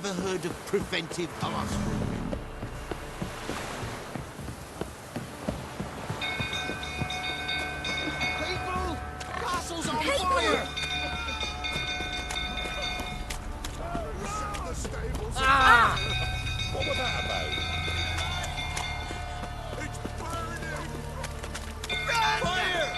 ever heard of preventive arse grooming? People! Castle's on fire! Ah! What was that about? It's burning! Fire!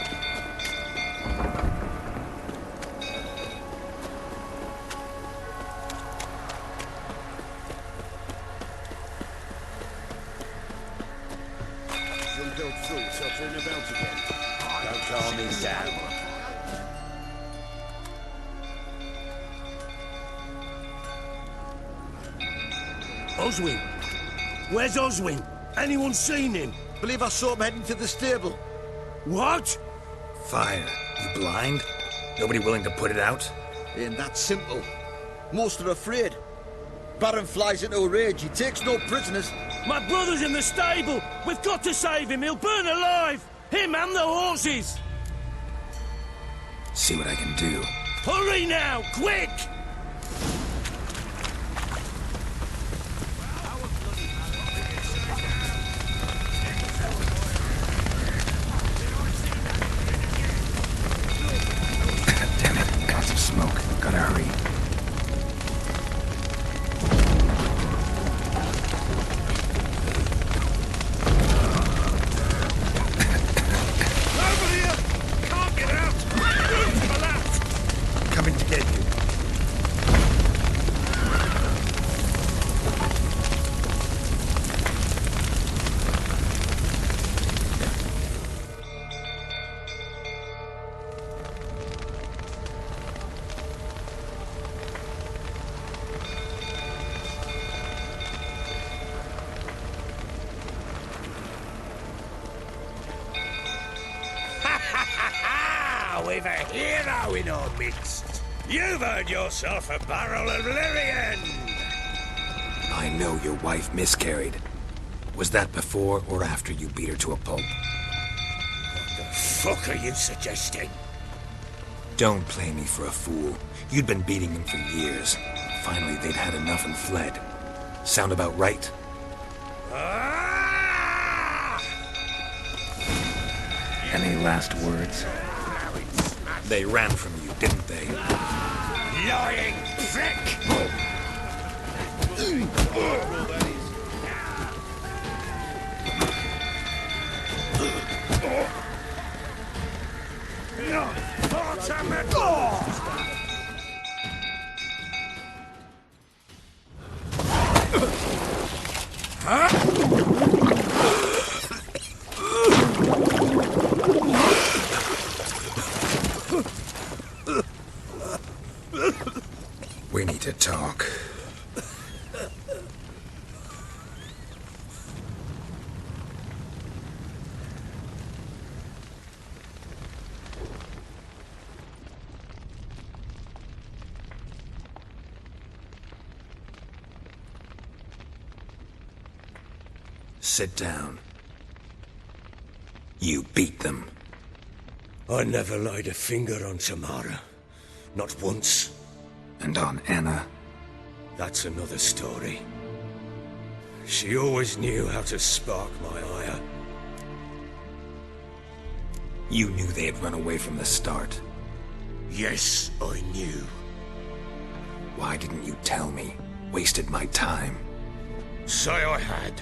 Some built through, so turn about again. Don't calm me down. Oswin! Where's Oswin? Anyone seen him? Believe I saw him heading to the stable. What? Fire. You blind? Nobody willing to put it out? Ain't that simple. Most are afraid. Baron flies into a rage. He takes no prisoners. My brother's in the stable! We've got to save him! He'll burn alive! Him and the horses! See what I can do. Hurry now! Quick! Damn it. Lots of smoke. Gotta hurry. Over here! Can't get out! Room's collapsed! Coming to get you. We've a hero in our midst. You've earned yourself a barrel of Lyrian. I know your wife miscarried. Was that before or after you beat her to a pulp? What the fuck are you suggesting? Don't play me for a fool. You'd been beating them for years. Finally, they'd had enough and fled. Sound about right? Ah! Any last words? They ran from you, didn't they? Lying prick! We need to talk. Sit down. You beat them. I never laid a finger on Tamara. Not once. And on Anna. That's another story. She always knew how to spark my ire. You knew they had run away from the start. Yes, I knew. Why didn't you tell me? Wasted my time. Say I had.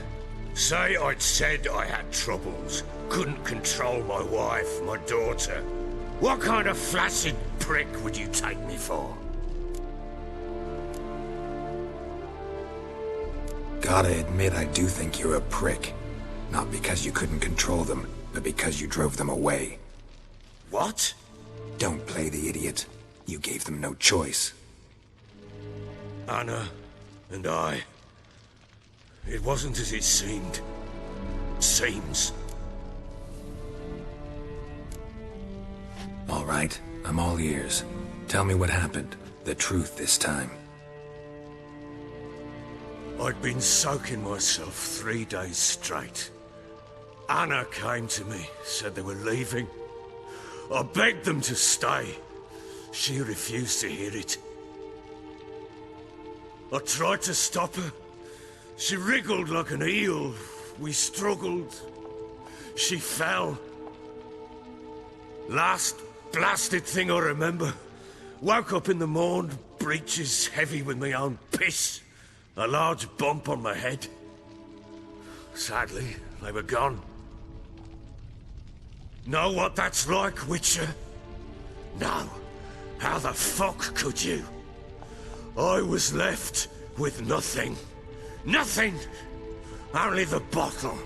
Say I'd said I had troubles. Couldn't control my wife, my daughter. What kind of flaccid prick would you take me for? Gotta admit, I do think you're a prick. Not because you couldn't control them, but because you drove them away. What? Don't play the idiot. You gave them no choice. Anna and I. It wasn't as it seemed. Seems. All right, I'm all ears. Tell me what happened. The truth this time. I'd been soaking myself 3 days straight. Anna came to me, said they were leaving. I begged them to stay. She refused to hear it. I tried to stop her. She wriggled like an eel. We struggled. She fell. Last blasted thing I remember. Woke up in the morn, breeches heavy with my own piss. A large bump on my head. Sadly, they were gone. Know what that's like, Witcher? No. How the fuck could you? I was left with nothing. Nothing! Only the bottle.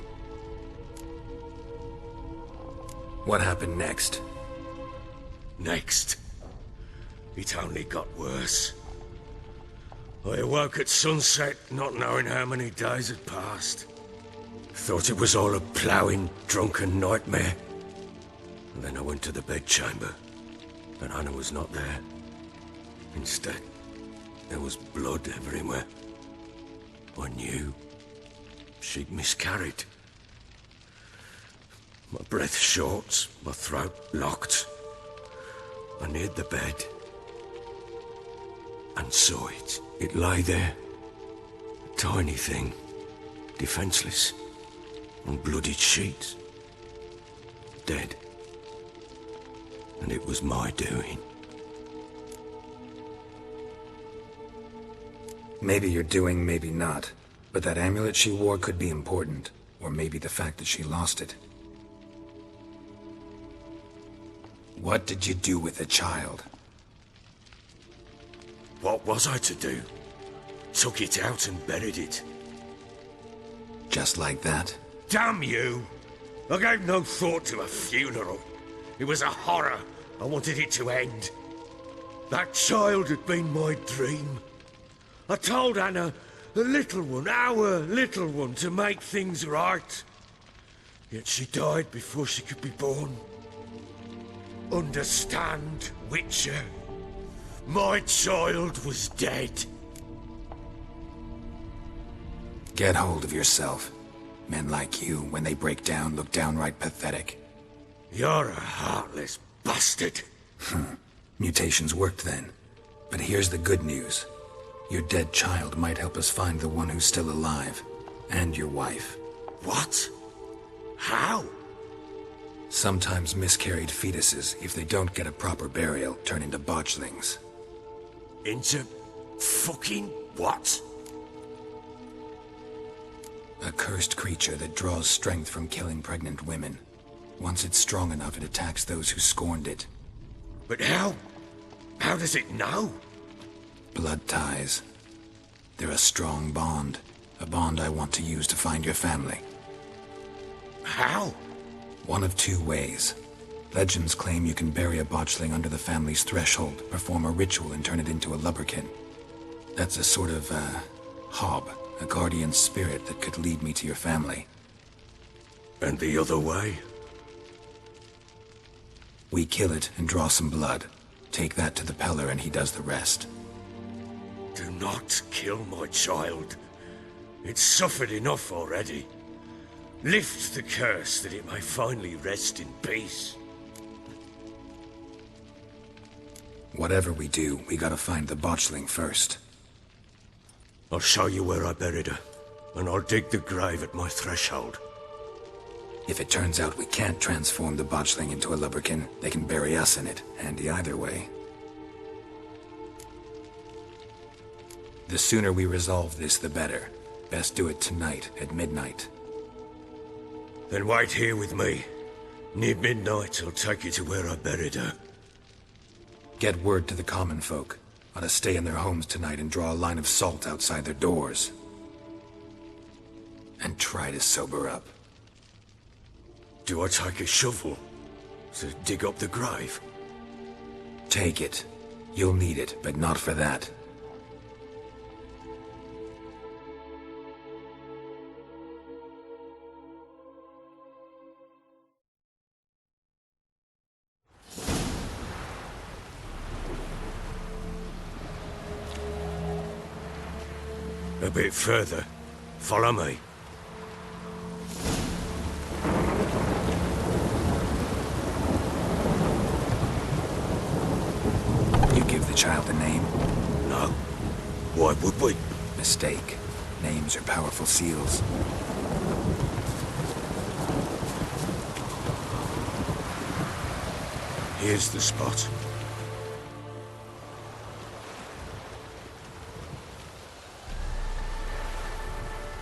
What happened next? Next. It only got worse. I awoke at sunset, not knowing how many days had passed. Thought it was all a ploughing, drunken nightmare. And then I went to the bedchamber, and Anna was not there. Instead, there was blood everywhere. I knew she'd miscarried. My breath short, my throat locked. I neared the bed and saw it. It lay there, a tiny thing, defenseless, on bloodied sheets, dead. And it was my doing. Maybe you're doing, maybe not. But that amulet she wore could be important. Or maybe the fact that she lost it. What did you do with the child? What was I to do? Took it out and buried it. Just like that? Damn you! I gave no thought to a funeral. It was a horror. I wanted it to end. That child had been my dream. I told Anna, the little one, our little one, to make things right. Yet she died before she could be born. Understand, Witcher? My child was dead. Get hold of yourself. Men like you, when they break down, look downright pathetic. You're a heartless bastard. Mutations worked then. But here's the good news. Your dead child might help us find the one who's still alive. And your wife. What? How? Sometimes miscarried fetuses, if they don't get a proper burial, turn into botchlings. Into fucking what? A cursed creature that draws strength from killing pregnant women. Once it's strong enough, it attacks those who scorned it. But how? How does it know? Blood ties. They're a strong bond. A bond I want to use to find your family. How? One of two ways. Legends claim you can bury a botchling under the family's threshold, perform a ritual and turn it into a lubberkin. That's a sort of, hob, a guardian spirit that could lead me to your family. And the other way? We kill it and draw some blood. Take that to the Peller and he does the rest. Do not kill my child. It's suffered enough already. Lift the curse that it may finally rest in peace. Whatever we do, we gotta find the botchling first. I'll show you where I buried her, and I'll dig the grave at my threshold. If it turns out we can't transform the botchling into a lubberkin, they can bury us in it. Handy either way. The sooner we resolve this, the better. Best do it tonight, at midnight. Then wait here with me. Near midnight, I'll take you to where I buried her. Get word to the common folk. Ought to stay in their homes tonight and draw a line of salt outside their doors. And try to sober up. Do I take a shovel to dig up the grave? Take it. You'll need it, but not for that. A bit further. Follow me. You give the child a name? No. Why would we? mistake. Names are powerful seals. Here's the spot.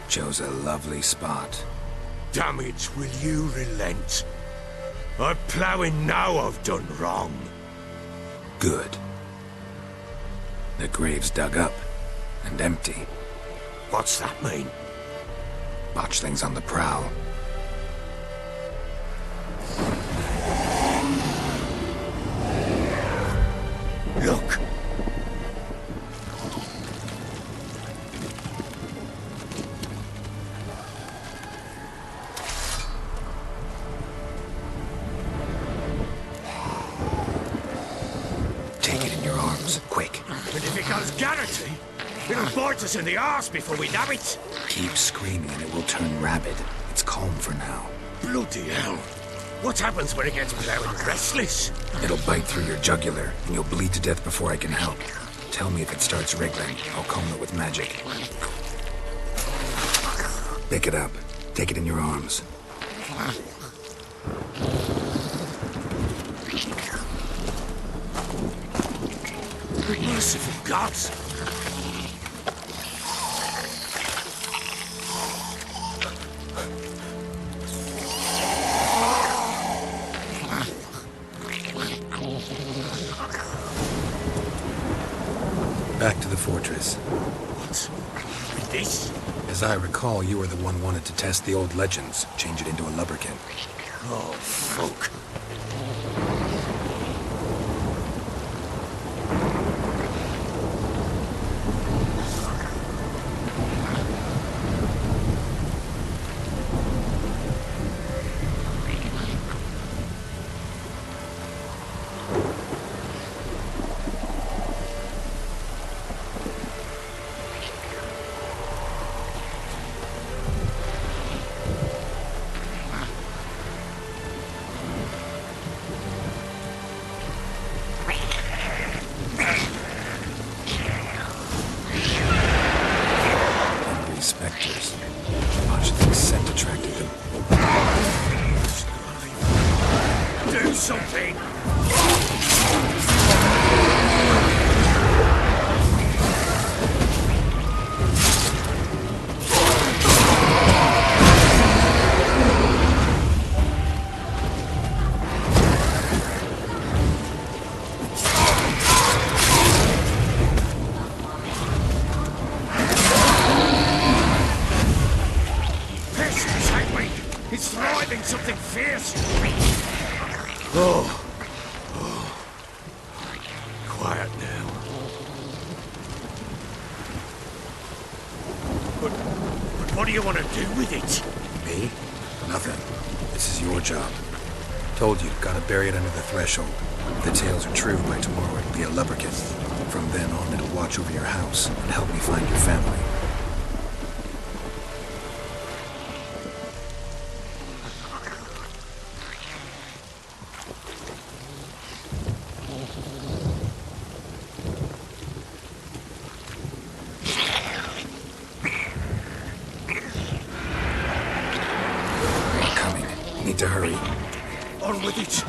Chose a lovely spot. Damn it, will you relent? I'm ploughing now I've done wrong. Good. The grave's dug up and empty. What's that mean? Botchling's on the prowl. Look! Take it in your arms, quick. And if it goes Garrity, it'll bite us in the arse before we know it. Keep screaming and it will turn rabid. It's calm for now. Bloody hell. What happens when it gets plowing restless? It'll bite through your jugular, and you'll bleed to death before I can help. Tell me if it starts wriggling. I'll calm it with magic. Pick it up. Take it in your arms. Merciful gods! Back to the fortress. What? With this? As I recall, you were the one wanted to test the old legends, change it into a lubberkin. Oh, fuck. Spectres. Botchling's scent attracted them. Do something! It's thriving something fierce! Oh. Quiet now. But what do you want to do with it? Me? Nothing. This is your job. Told you, gotta bury it under the threshold. If the tales are true, by tomorrow it'll be a lubberkin. From then on, it'll watch over your house and help me find your family. Need to hurry. On with it!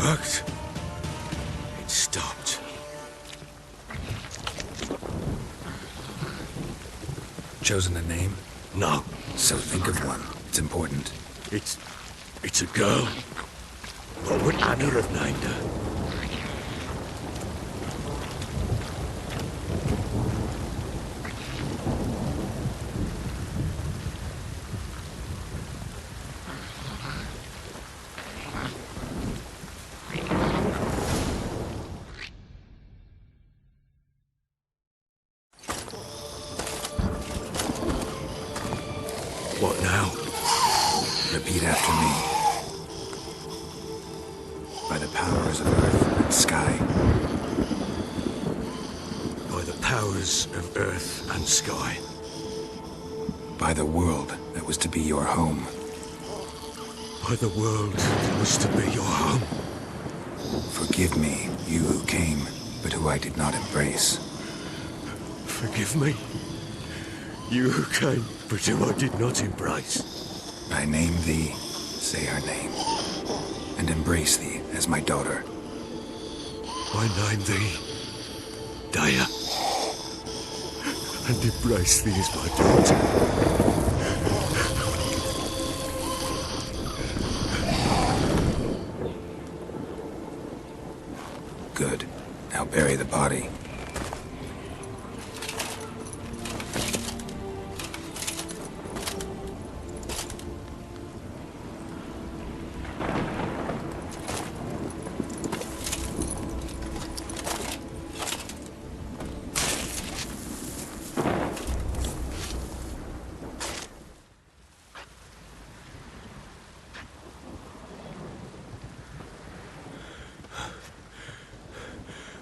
Worked. It stopped. Chosen a name? No. So think of one. It's important. It's a girl. What would Anna have named her? Repeat after me. By the powers of earth and sky. By the powers of earth and sky. By the world that was to be your home. By the world that was to be your home. Forgive me, you who came, but who I did not embrace. Forgive me, you who came, but who I did not embrace. I name thee, say her name, and embrace thee as my daughter. I name thee, Daya, and embrace thee as my daughter. Good. Now bury the body.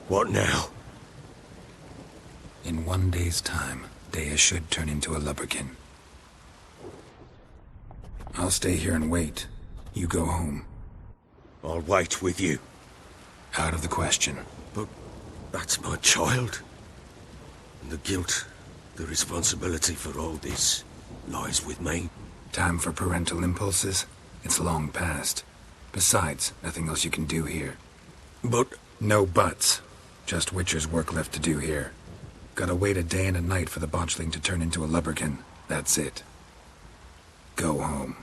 What now? In 1 day's time, Dea should turn into a lubberkin. I'll stay here and wait. You go home. I'll wait with you. Out of the question. But that's my child. And the guilt, the responsibility for all this lies with me. Time for parental impulses? It's long past. Besides, nothing else you can do here. But... No buts. Just Witcher's work left to do here. Gotta wait a day and a night for the botchling to turn into a lubberkin. That's it. Go home.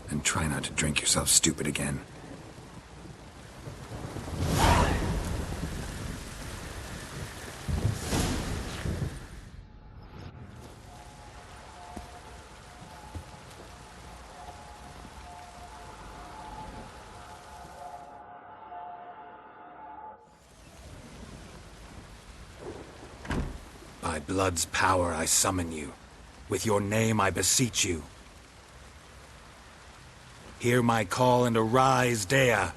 And try not to drink yourself stupid again. By blood's power I summon you. With your name I beseech you. Hear my call and arise, Dea.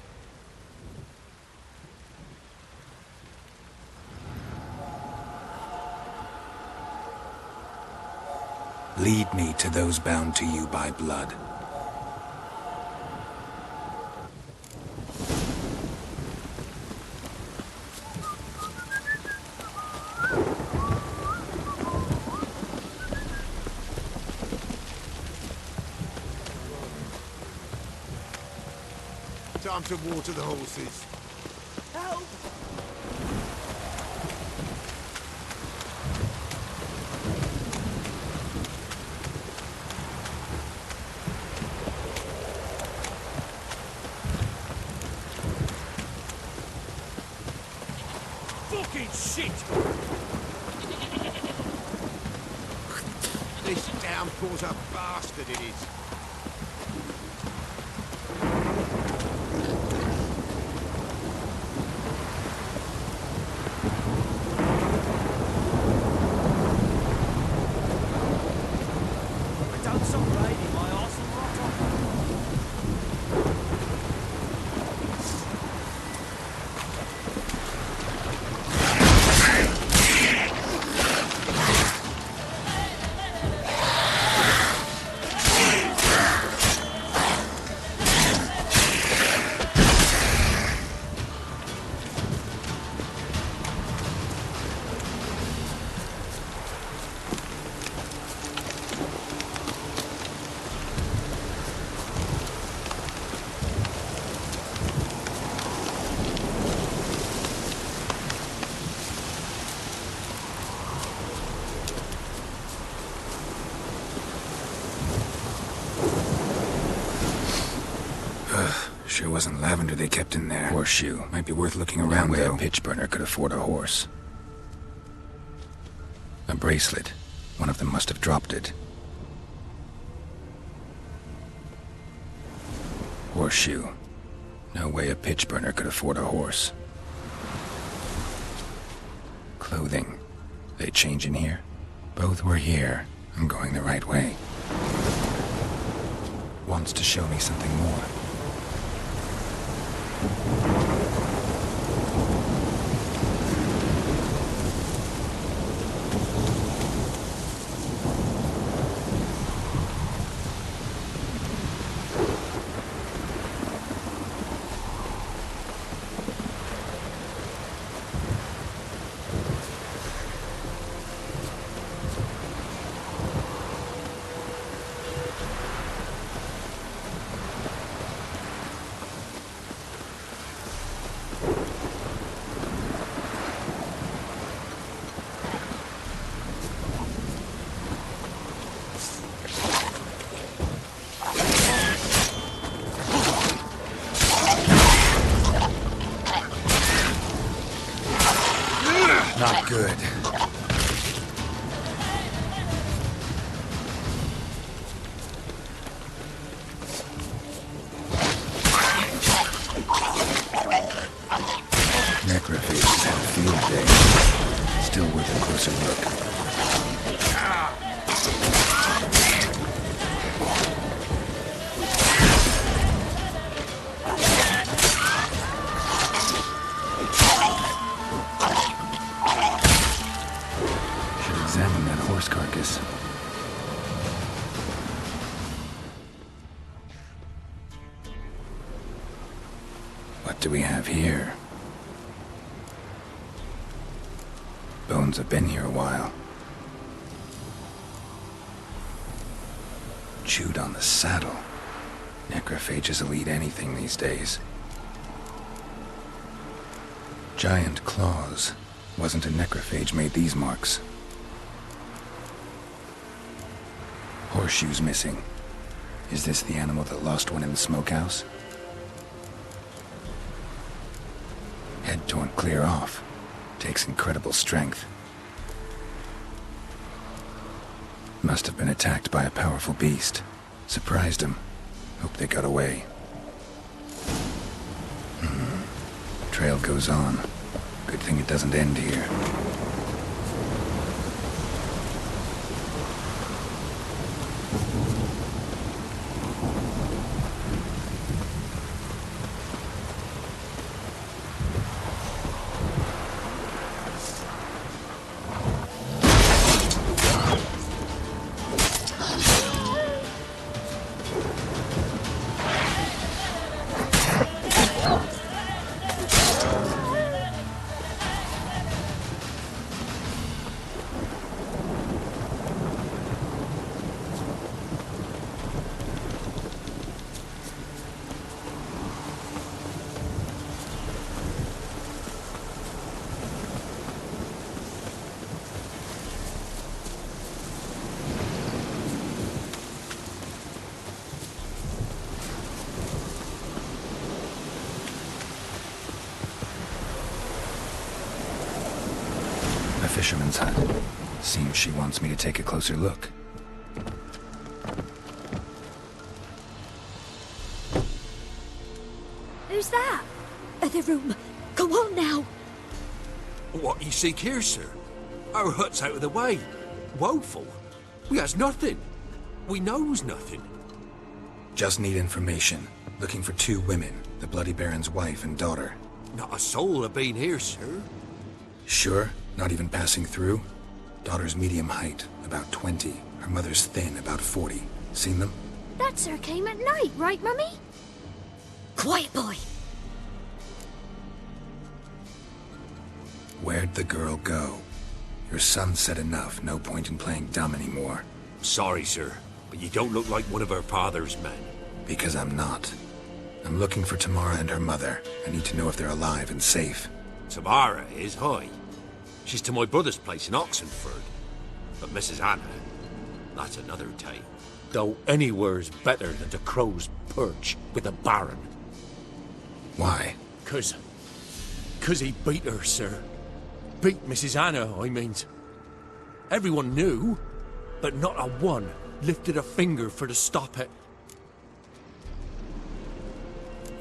Lead me to those bound to you by blood. Time to water the horses. Help! Fucking shit! This downpour's a bastard, it is. Don't stop raining, my arse will rot off. Sure wasn't lavender they kept in there. Horseshoe. Might be worth looking around, though. No way a pitch burner could afford a horse. A bracelet. One of them must have dropped it. Horseshoe. No way a pitch burner could afford a horse. Clothing. They change in here? Both were here. I'm going the right way. wants to show me something more. Not good. Necrophages had a field day. Still worth a closer look. Examine that horse carcass. What do we have here? Bones have been here a while. Chewed on the saddle. Necrophages will eat anything these days. Giant claws. Wasn't a necrophage made these marks. Horseshoes missing. Is this the animal that lost one in the smokehouse? Head torn clear off. Takes incredible strength. Must have been attacked by a powerful beast. Surprised him. Hope they got away. Trail goes on. Good thing it doesn't end here. A fisherman's hut. Seems she wants me to take a closer look. Who's that? The room. Go on now. What you seek here, sir? Our hut's out of the way. Woeful. We has nothing. We knows nothing. Just need information. Looking for 2 women, the Bloody Baron's wife and daughter. Not a soul have been here, sir. Sure? Not even passing through? Daughter's medium height, about 20. Her mother's thin, about 40. Seen them? That sir came at night, right, Mummy? Quiet, boy. Where'd the girl go? Your son said enough. No point in playing dumb anymore. Sorry, sir, but you don't look like one of our father's men. Because I'm not. I'm looking for Tamara and her mother. I need to know if they're alive and safe. Tamara is high. She's to my brother's place in Oxenford. But Mrs. Anna, that's another tale. Though anywhere's better than the Crow's Perch with the Baron. Why? 'Cause he beat her, sir. Beat Mrs. Anna, I means. Everyone knew, but not a one lifted a finger for to stop it.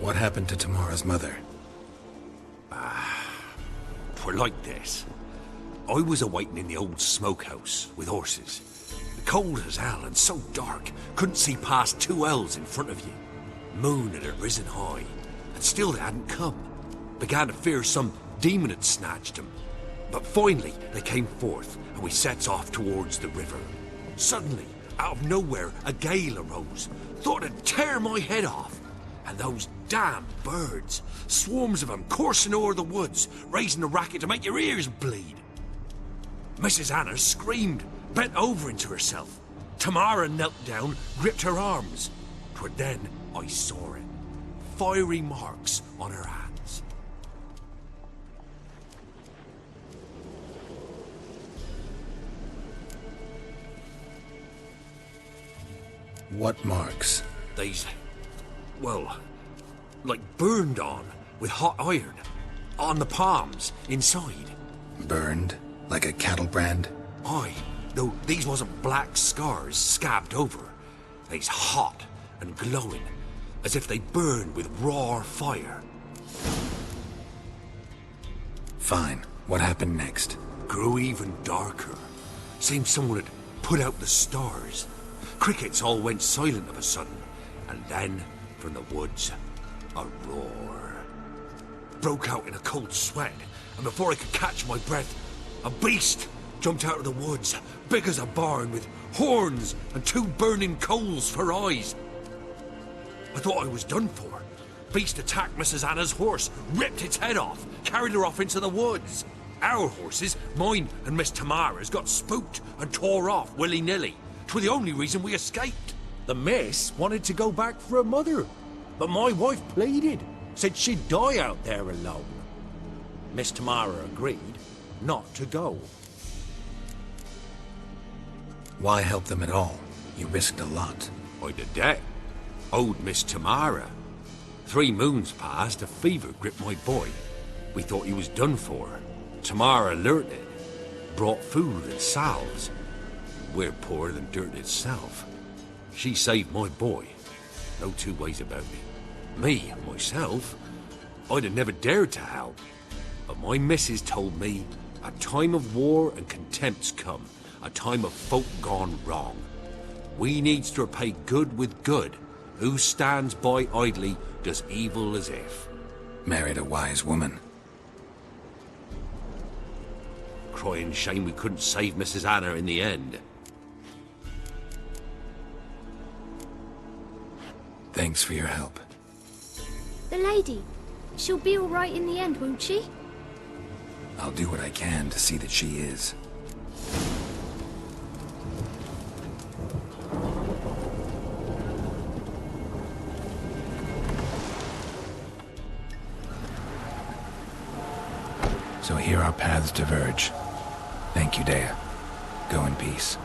What happened to Tamara's mother? We're like this. I was awaiting in the old smokehouse with horses. The cold as hell and so dark, couldn't see past 2 elves in front of you. Moon had risen high, and still they hadn't come. Began to fear some demon had snatched them. But finally they came forth, and we sets off towards the river. Suddenly, out of nowhere, a gale arose. Thought it'd tear my head off. And those damn birds, swarms of them coursing o'er the woods, raising a racket to make your ears bleed. Mrs. Anna screamed, bent over into herself. Tamara knelt down, gripped her arms. 'Twere then I saw it. Fiery marks on her hands. What marks? These, well, like burned on with hot iron. On the palms, inside. Burned? Like a cattle brand? Aye, though these wasn't black scars scabbed over. They's hot and glowing, as if they burned with raw fire. Fine. What happened next? Grew even darker. Seemed someone had put out the stars. Crickets all went silent of a sudden, and then, from the woods, a roar. Broke out in a cold sweat, and before I could catch my breath, a beast jumped out of the woods, big as a barn, with horns and 2 burning coals for eyes. I thought I was done for. Beast attacked Mrs. Anna's horse, ripped its head off, carried her off into the woods. Our horses, mine and Miss Tamara's, got spooked and tore off willy-nilly. 'Twere the only reason we escaped. The miss wanted to go back for her mother, but my wife pleaded, said she'd die out there alone. Miss Tamara agreed not to go. Why help them at all? You risked a lot. I'd a debt. Owed Miss Tamara. 3 moons passed, a fever gripped my boy. We thought he was done for. Tamara learnt it. Brought food and salves. We're poorer than dirt itself. She saved my boy. No 2 ways about it. Me, myself, I'd have never dared to help. But my missus told me a time of war and contempt's come. A time of folk gone wrong. We needs to repay good with good. Who stands by idly does evil as if. Married a wise woman. Crying shame we couldn't save Mrs. Anna in the end. Thanks for your help. The lady. She'll be all right in the end, won't she? I'll do what I can to see that she is. So here our paths diverge. Thank you, Dea. Go in peace.